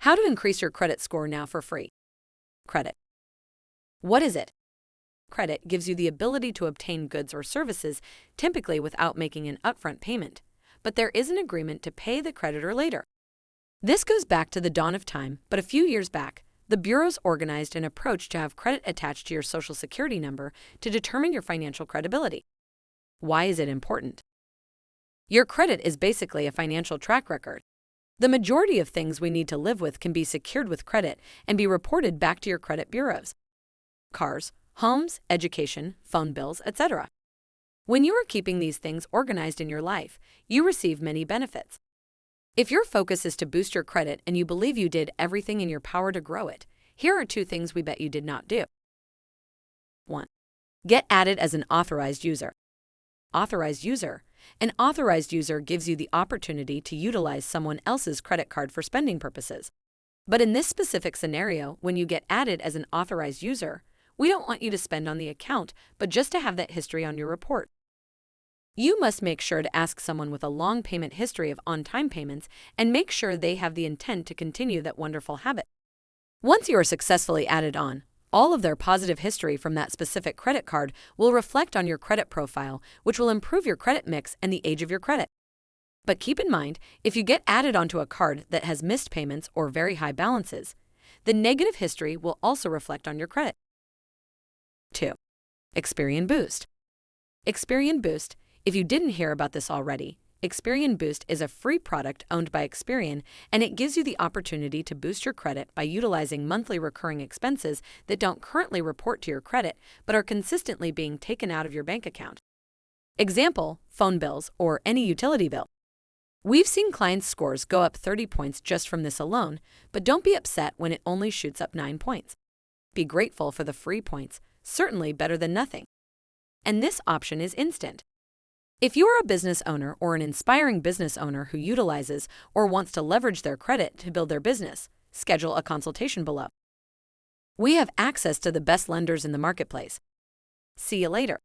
How to increase your credit score now for free. Credit. What is it? Credit gives you the ability to obtain goods or services, typically without making an upfront payment, but there is an agreement to pay the creditor later. This goes back to the dawn of time, but a few years back, the bureaus organized an approach to have credit attached to your Social Security number to determine your financial credibility. Why is it important? Your credit is basically a financial track record. The majority of things we need to live with can be secured with credit and be reported back to your credit bureaus. Cars, homes, education, phone bills, etc. When you are keeping these things organized in your life, you receive many benefits. If your focus is to boost your credit and you believe you did everything in your power to grow it, here are 2 things we bet you did not do. 1. Get added as an authorized user. Authorized user. An authorized user gives you the opportunity to utilize someone else's credit card for spending purposes. But in this specific scenario, when you get added as an authorized user, we don't want you to spend on the account, but just to have that history on your report. You must make sure to ask someone with a long payment history of on-time payments and make sure they have the intent to continue that wonderful habit. Once you are successfully added on, all of their positive history from that specific credit card will reflect on your credit profile, which will improve your credit mix and the age of your credit. But keep in mind, if you get added onto a card that has missed payments or very high balances, the negative history will also reflect on your credit. 2. Experian Boost. Experian Boost. If you didn't hear about this already, Experian Boost is a free product owned by Experian, and it gives you the opportunity to boost your credit by utilizing monthly recurring expenses that don't currently report to your credit but are consistently being taken out of your bank account. Example, phone bills or any utility bill. We've seen clients' scores go up 30 points just from this alone, but don't be upset when it only shoots up 9 points. Be grateful for the free points, certainly better than nothing. And this option is instant. If you are a business owner or an inspiring business owner who utilizes or wants to leverage their credit to build their business, schedule a consultation below. We have access to the best lenders in the marketplace. See you later.